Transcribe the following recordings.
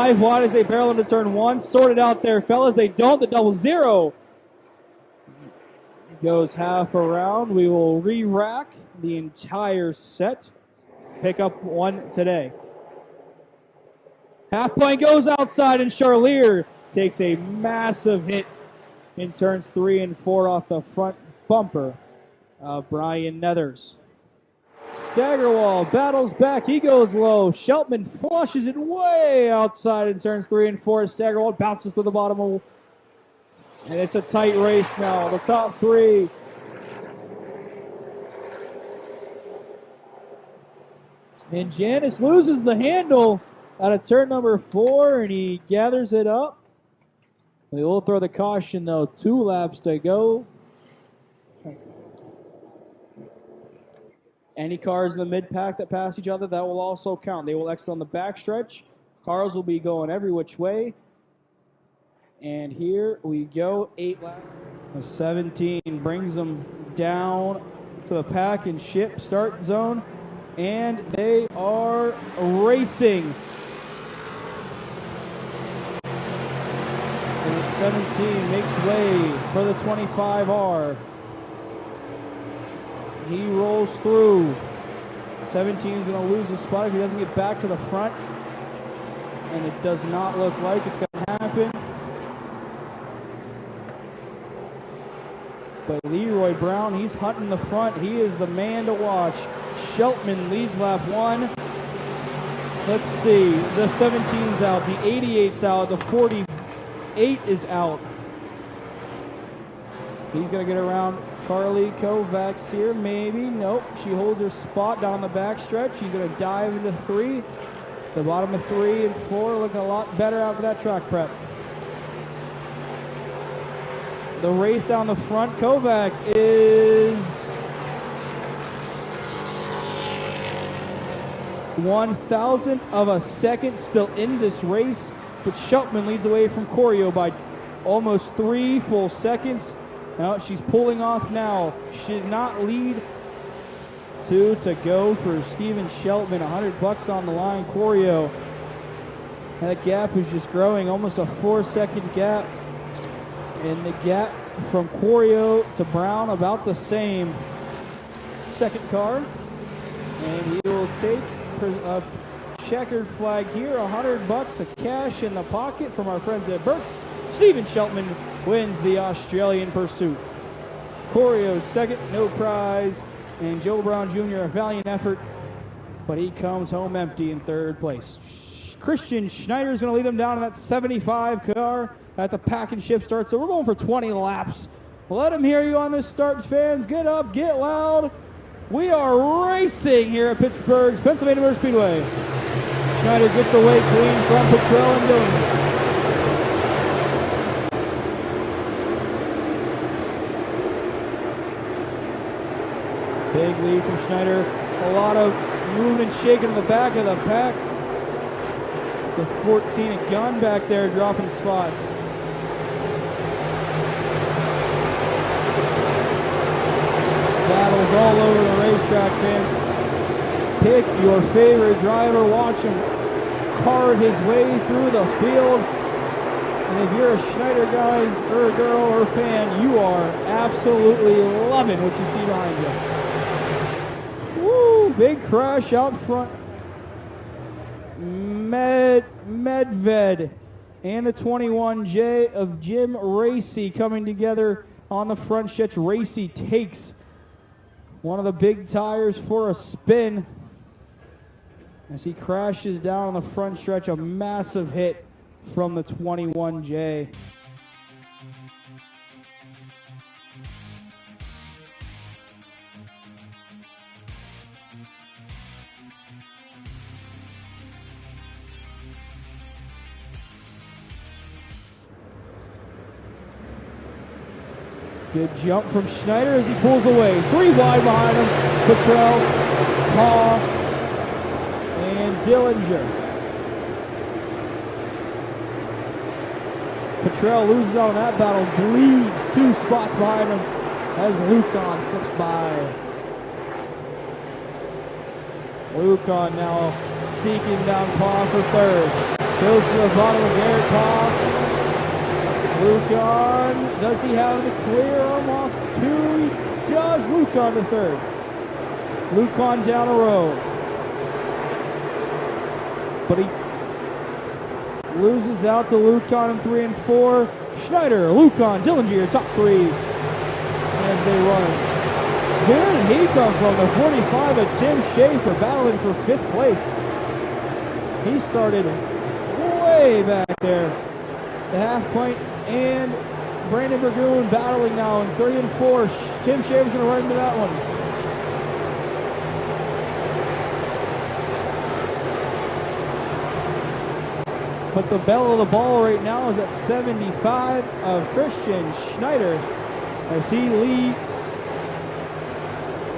5 wide as they barrel into turn 1. Sort it out there, fellas. They don't. The double zero goes half around. We will re-rack the entire set. Pick up one today. Half point goes outside, and Charlier takes a massive hit in turns 3 and 4 off the front bumper of Brian Nethers. Staggerwall battles back. He goes low. Shelpman flushes it way outside in turns 3 and 4. Staggerwall bounces to the bottom of, and it's a tight race now. The top 3. And Janis loses the handle out of turn number 4, and he gathers it up. We will throw the caution, though. 2 laps to go. Any cars in the mid-pack that pass each other, that will also count. They will exit on the backstretch. Cars will be going every which way. And here we go, 8 laps. 17 brings them down to the pack and ship start zone. And they are racing. 17 makes way for the 25R. He rolls through. 17 is going to lose the spot if he doesn't get back to the front. And it does not look like it's going to happen. But Leroy Brown, he's hunting the front. He is the man to watch. Shelpman leads lap 1. Let's see. The 17's out. The 88's out. The 48 is out. He's going to get around Carly Kovacs here, maybe. Nope. She holds her spot down the backstretch. She's going to dive into 3. The bottom of 3 and 4 look a lot better after that track prep. The race down the front, Kovacs is 1,000th of a second still in this race, but Shelpman leads away from Corio by almost 3 full seconds. Now she's pulling off now. Should not lead. 2 to go for Steven Shelpman. $100 on the line. Corio. That gap is just growing. Almost a 4-second gap. And the gap from Corio to Brown about the same. Second car. And he will take a checkered flag here. $100 of cash in the pocket from our friends at Burke's. Steven Shelpman wins the Australian pursuit. Corio second, no prize. And Joe Brown Jr., a valiant effort, but he comes home empty in 3rd place. Christian Schneider is going to lead him down in that 75 car at the pack and ship start. So we're going for 20 laps. Let them hear you on this start, fans. Get up, get loud. We are racing here at Pittsburgh's Pennsylvania Motor Speedway. Schneider gets away clean from Petrell and Dillinger. Big lead from Schneider. A lot of moving and shaking in the back of the pack. It's the 14 and Gunn back there dropping spots. Battles all over the racetrack, fans. Pick your favorite driver. Watch him carve his way through the field. And if you're a Schneider guy or a girl or a fan, you are absolutely loving what you see behind you. Big crash out front. Medved and the 21J of Jim Racy coming together on the front stretch. Racy takes one of the big tires for a spin as he crashes down on the front stretch. A massive hit from the 21J. Good jump from Schneider as he pulls away. 3 wide behind him. Petrell, Paul, and Dillinger. Petrell loses out on that battle. Bleeds 2 spots behind him as Lucon slips by. Lucon now seeking down Paul for 3rd. Goes to the bottom of Garrett Pop. Lucan, does he have the clear him off two? He does. Lucan to third. Lucan down a row. But he loses out to Lucan in 3 and 4. Schneider, Lucan, Dillinger, top three as they run. Where did he come from? The 45 of Tim Schaefer battling for 5th place. He started way back there. The half point and Brandon Burgoon battling now in 3 and 4. Tim Schaefer's going to run into that one. But the bell of the ball right now is at 75 of Christian Schneider as he leads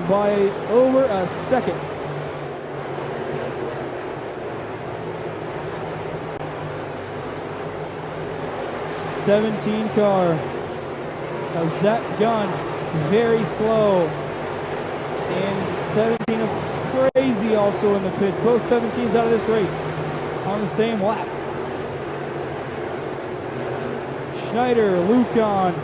by over a second. '17 car of Zach Gunn, very slow. And 17 of Crazy also in the pits. Both 17s out of this race on the same lap. Schneider, Lucan.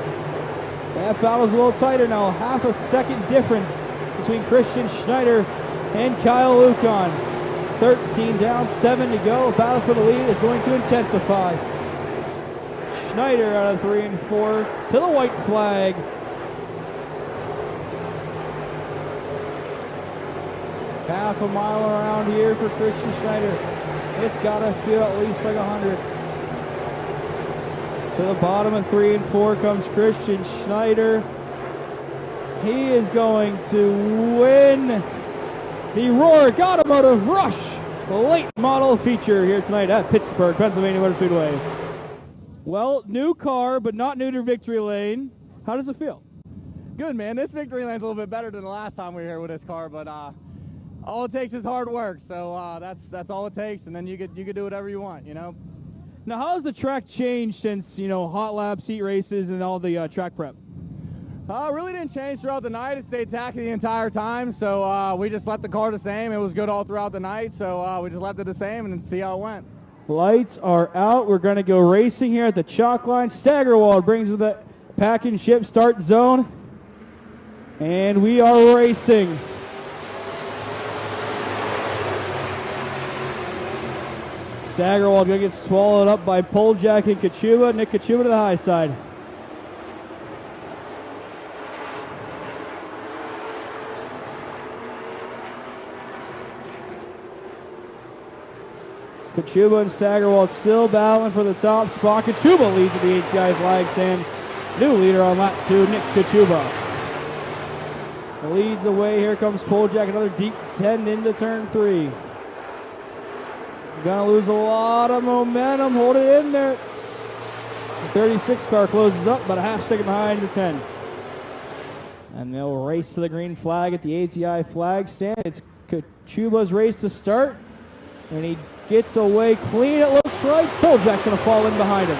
That battle's a little tighter now. Half a second difference between Christian Schneider and Kyle Lucan. 13 down, 7 to go. Battle for the lead is going to intensify. Schneider out of 3 and 4 to the white flag. Half a mile around here for Christian Schneider. It's got to feel at least like 100. To the bottom of 3 and 4 comes Christian Schneider. He is going to win the Roark Automotive Rush late model feature here tonight at Pittsburgh Pennsylvania Motor Speedway. Well, new car, but not new to victory lane. How does it feel? Good, man. This victory lane's a little bit better than the last time we were here with this car, but all it takes is hard work. So that's all it takes, and then you could do whatever you want, you know. Now, how has the track changed since, you know, hot laps, heat races, and all the track prep? Really didn't change throughout the night. It stayed tacky the entire time, so we just left the car the same. It was good all throughout the night, so we just left it the same and see how it went. Lights are out. We're going to go racing here at the chalk line. Staggerwald brings with the pack and ship start zone, and we are racing. Staggerwald going to get swallowed up by Polejack and Kocuba. Nick Kocuba to the high side. Kocuba and Staggerwald still battling for the top spot. Kocuba leads at the ATI flag stand. New leader on lap 2, Nick Kocuba. Leads away. Here comes Polejack, another deep 10 into turn 3. Gonna lose a lot of momentum. Hold it in there. The 36 car closes up, about a half second behind the 10. And they'll race to the green flag at the ATI flag stand. It's Kocuba's race to start. And he gets away clean, it looks like. Polejack's gonna fall in behind him.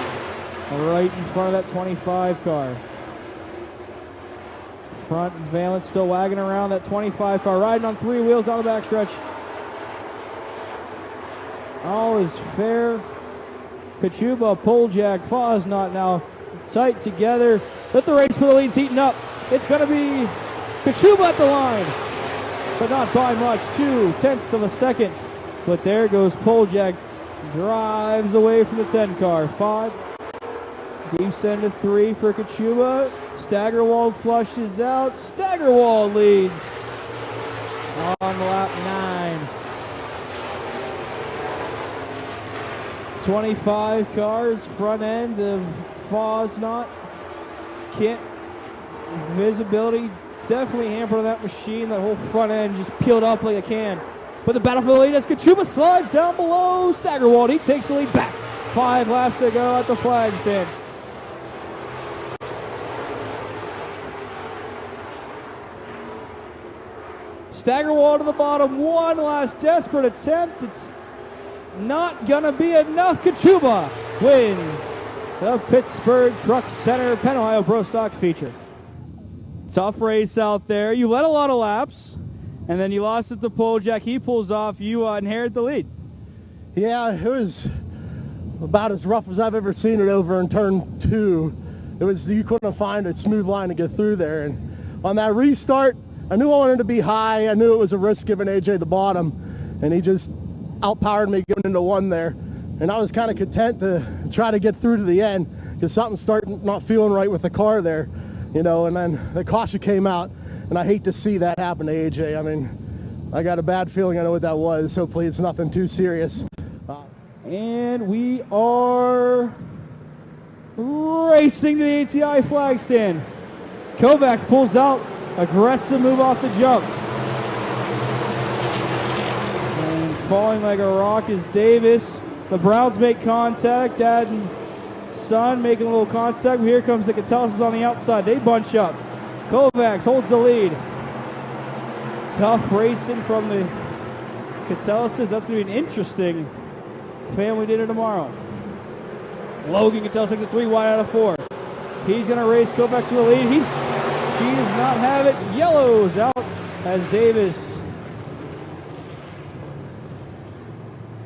Right in front of that 25 car. Front valance still wagging around that 25 car. Riding on 3 wheels down the backstretch. All is fair. Kocuba, Polejack, Fosnot now tight together. Let the race for the lead's heating up. It's going to be Kocuba at the line, but not by much. 0.2 of a second. But there goes Polejack. Drives away from the 10 car. 5. Deep send to 3 for Kocuba. Staggerwald flushes out. Staggerwald leads on lap 9. 25 cars, front end of Fosnot. Can't, visibility definitely hampered on that machine. The whole front end just peeled up like a can. But the battle for the lead as Kocuba slides down below Staggerwald. He takes the lead back. 5 laps to go at the flag stand. Staggerwald to the bottom. One last desperate attempt. It's not gonna be enough. Kocuba wins the Pittsburgh Truck Center Penn Ohio Pro Stock feature. Tough race out there. You led a lot of laps, and then you lost it to Polejack. He pulls off. You inherit the lead. Yeah, it was about as rough as I've ever seen it over in turn 2. It was, you couldn't find a smooth line to get through there. And on that restart, I knew I wanted to be high. I knew it was a risk giving AJ the bottom, and he just outpowered me going into 1 there. And I was kind of content to try to get through to the end because something started not feeling right with the car there, you know, and then the caution came out, and I hate to see that happen to AJ. I mean, I got a bad feeling I know what that was. Hopefully it's nothing too serious. And we are racing to the ATI flag stand. Kovacs pulls out, aggressive move off the jump. And falling like a rock is Davis. The Browns make contact. Dad and son making a little contact. Here comes the Kotelis on the outside. They bunch up. Kovacs holds the lead. Tough racing from the Kotelis. That's going to be an interesting family dinner tomorrow. Logan Kotelis makes it 3 wide out of 4. He's going to race Kovacs to the lead. She does not have it. Yellows out as Davis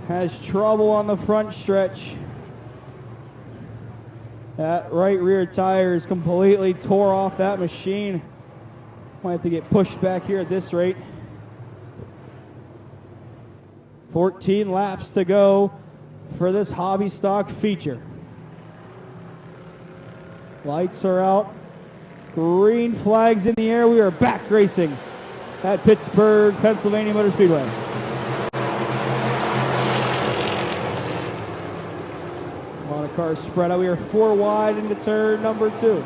has trouble on the front stretch. That right rear tire is completely tore off that machine. Might have to get pushed back here at this rate. 14 laps to go for this hobby stock feature. Lights are out. Green flags in the air. We are back racing at Pittsburgh Pennsylvania Motor Speedway. A lot of cars spread out. We are 4 wide into turn number 2.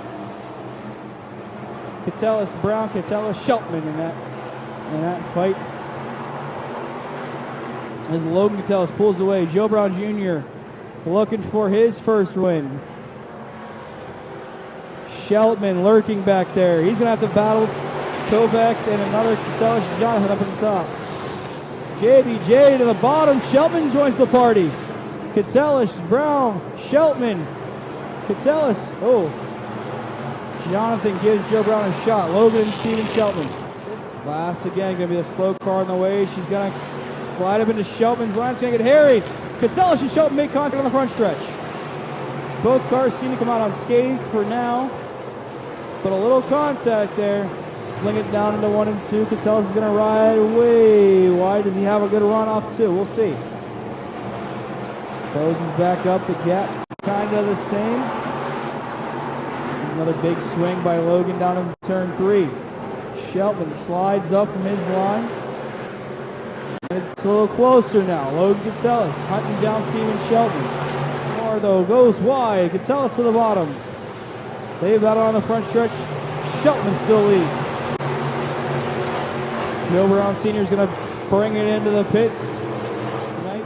Kotelis, Brown, Kotelis, Shelpman in that fight. As Logan Kotelis pulls away, Joe Brown Jr. looking for his first win. Shelpman lurking back there. He's going to have to battle Kovacs and another Kotelis Jonathan up at the top. JBJ to the bottom. Shelpman joins the party. Kotelis, Brown, Shelpman, Kotelis. Oh, Jonathan gives Joe Brown a shot. Logan and Steven Shelpman. Last again, going to be a slow car on the way. She's going to glide up into Shelpman's line. It's going to get hairy. Kotelis and Shelpman make contact on the front stretch. Both cars seem to come out unscathed for now, but a little contact there. Sling it down into 1 and 2. Kotelis is going to ride way wide. Does he have a good run off too? We'll see. Closes back up. The gap kind of the same. Another big swing by Logan down in turn 3. Shelpman slides up from his line. It's a little closer now. Logan Kotelis hunting down Steven Shelpman. Car though goes wide. Kotelis to the bottom. They battle on the front stretch. Shelpman still leads. Joe Brown Sr. is going to bring it into the pits. Tonight.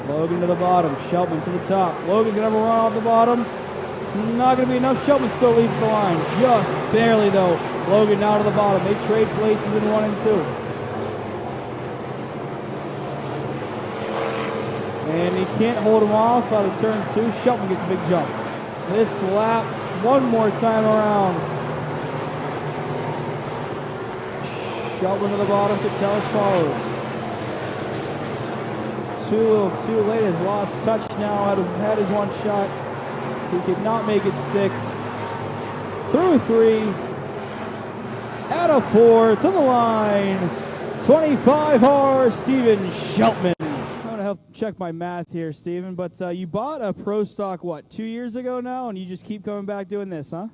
Logan to the bottom. Shelpman to the top. Logan going to run off the bottom. It's not going to be enough. Shelpman still leads the line. Just barely though. Logan now to the bottom. They trade places in 1 and 2. And he can't hold him off out of turn 2. Shelpman gets a big jump. This lap, one more time around. Shelpman to the bottom. Kotelis follows. Too late. Has lost touch now. Had his one shot. He could not make it stick. Through 3. Out of 4 to the line. 25R Steven Shelpman. I'm going to help check my math here, Steven, but you bought a Pro Stock, what, 2 years ago now, and you just keep coming back doing this, huh?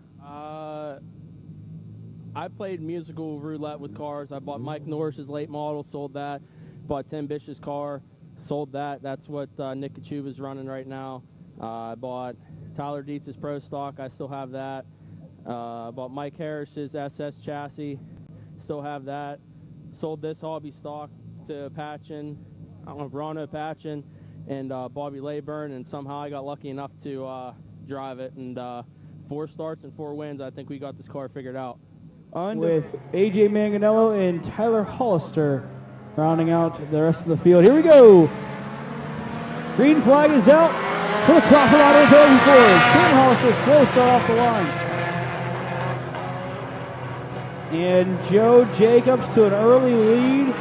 I played musical roulette with cars. I bought Mike Norris's late model, sold that. Bought Tim Bish's car, sold that. That's what Nick Kocuba is running right now. I bought Tyler Dietz's Pro Stock. I still have that. I bought Mike Harris's SS chassis. Still have that. Sold this hobby stock to Patchen, Brano Patchen, and Bobby Layburn, and somehow I got lucky enough to drive it. And 4 starts and 4 wins. I think we got this car figured out. With AJ Manganello and Tyler Hollister rounding out the rest of the field. Here we go. Green flag is out for the Crawford Auto Trophy Ford. Tim Hollister slow start off the line. And Joe Jacobs to an early lead,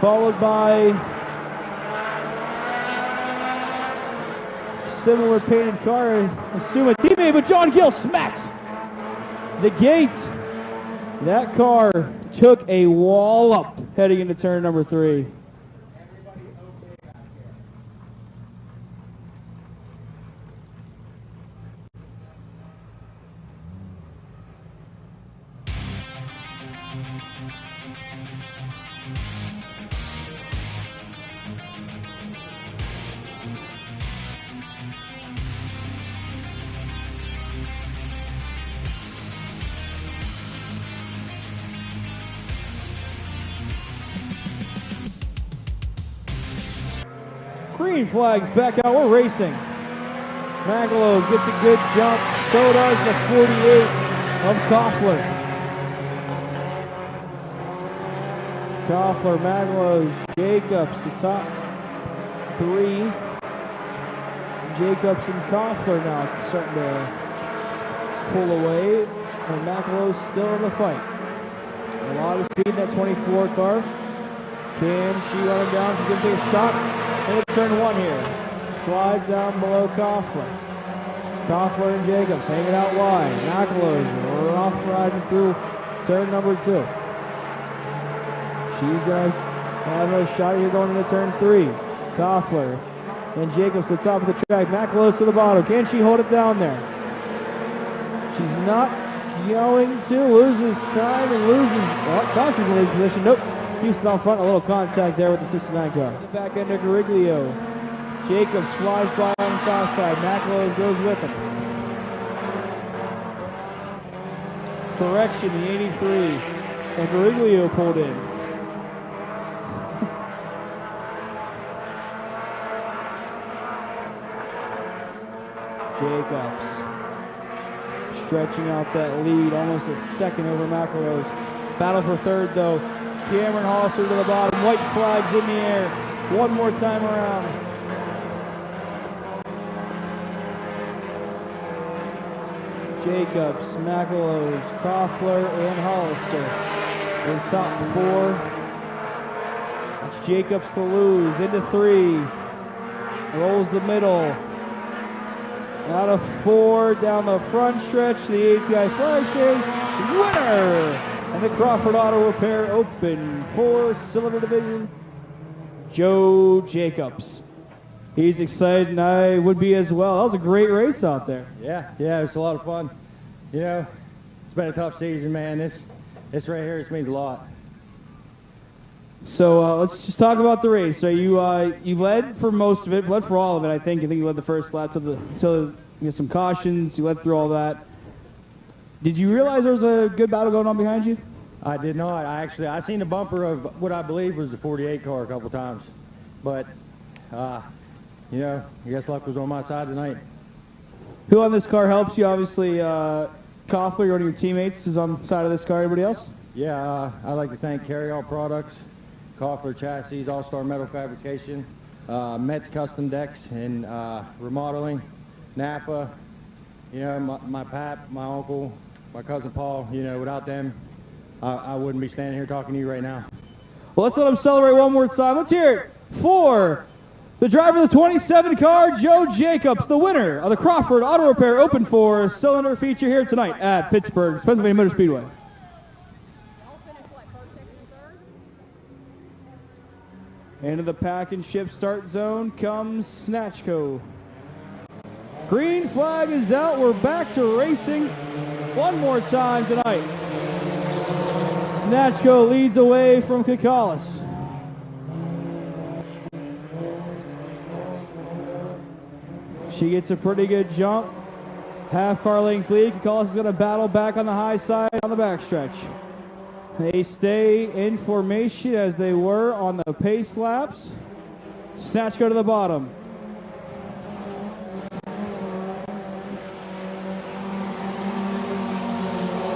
followed by similar painted car. I assume a teammate, but John Gill smacks the gate. That car took a wallop heading into turn number 3. Green flags back out. We're racing. Magalos gets a good jump. So does the 48 of Koffler. Koffler, Magalos, Jacobs, the top 3. Jacobs and Koffler now starting to pull away. And Magalos still in the fight. A lot of speed in that 24 car. Can she run him down? She's going to take a shot. Into turn 1 here. Slides down below Koffler. Koffler and Jacobs hanging out wide. Magalos off riding through turn number 2. She's going to have a shot here going into turn 3. Koffler and Jacobs to the top of the track. Magalos to the bottom. Can she hold it down there? She's not going to. Loses time and loses. Well, Constance in his position. Nope. Houston on front, a little contact there with the 69 car. The back end of Gariglio. Jacobs flies by on the top side. Magalos goes with him. Correction, the 83. And Gariglio pulled in. Jacobs stretching out that lead, almost a second over Magalos. Battle for third though. Cameron Hollister to the bottom. White flags in the air. One more time around. Jacobs, Magalos, Koffler, and Hollister in top 4. It's Jacobs to lose. Into 3. Rolls the middle. Out of 4 down the front stretch. The ATI flag saying winner! And the Crawford Auto Repair Open 4-cylinder division, Joe Jacobs. He's excited, and I would be as well. That was a great race out there. Yeah, it was a lot of fun. You know, it's been a tough season, man. This right here, this means a lot. So let's just talk about the race. So you led for most of it, led for all of it, I think. I think you led the first lap till you had some cautions. You led through all that. Did you realize there was a good battle going on behind you? I did not. I seen the bumper of what I believe was the 48 car a couple times. But, you know, I guess luck was on my side tonight. Who on this car helps you? Obviously, Koffler, one of your teammates, is on the side of this car. Anybody else? Yeah, I'd like to thank Carry All Products, Koffler Chassis, All-Star Metal Fabrication, Metz Custom Decks and Remodeling, Napa, you know, my pap, my uncle, my cousin Paul. You know, without them, I wouldn't be standing here talking to you right now. Well, let's let them celebrate one more time. Let's hear it for the driver of the 27 car, Joe Jacobs, the winner of the Crawford Auto Repair Open 4-cylinder feature here tonight at Pittsburgh's Pennsylvania Motor Speedway. Into the pack and ship start zone comes Snatchko. Green flag is out. We're back to racing one more time tonight. Snatchko leads away from Kokolis. She gets a pretty good jump. Half car length lead. Kokolis is going to battle back on the high side on the backstretch. They stay in formation as they were on the pace laps. Snatchko to the bottom.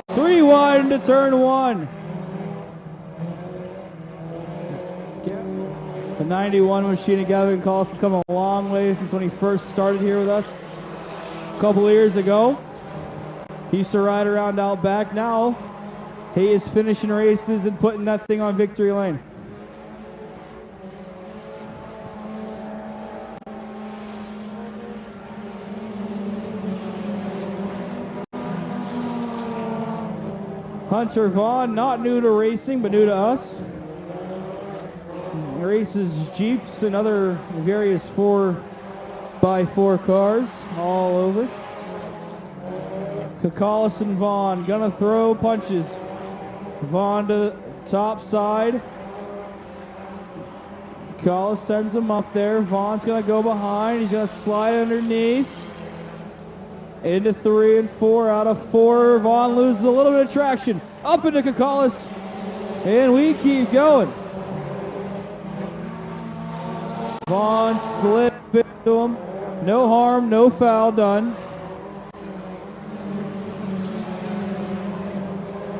Three wide into turn 1. The 91 machine of Gavin Kokolis has come a long way since when he first started here with us a couple of years ago. He used to ride around out back. Now he is finishing races and putting that thing on victory lane. Hunter Vaughn, not new to racing, but new to us. He races Jeeps and other various 4x4 cars all over. Kokolis and Vaughn gonna throw punches. Vaughn to top side. Kokolis sends him up there. Vaughn's gonna go behind. He's gonna slide underneath. Into 3 and 4 out of 4. Vaughn loses a little bit of traction. Up into Kokolis. And we keep going. Vaughn slipped into him. No harm, no foul done.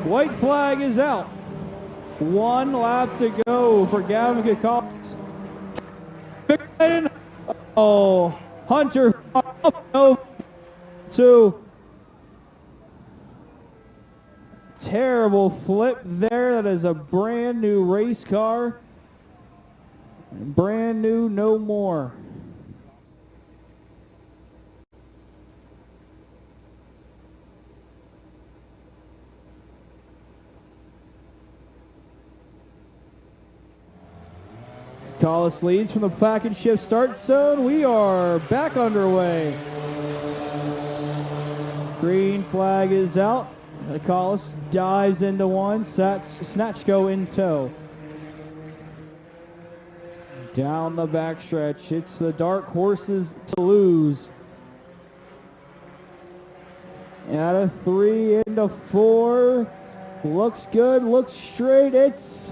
White flag is out. 1 lap to go for Gavin Kokolis. Oh, Hunter up over to terrible flip there. That is a brand new race car. Brand new, no more. Kokolis leads from the package shift start zone. We are back underway. Green flag is out. Kokolis dives into one. Snatchko in tow. Down the backstretch. It's the dark horses to lose. Out of 3 into 4. Looks good. Looks straight. It's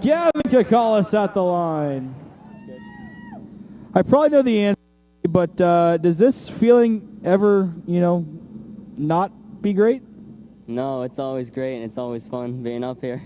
Gavin Kokolis at the line. That's good. I probably know the answer, but does this feeling ever, not be great? No, it's always great and it's always fun being up here.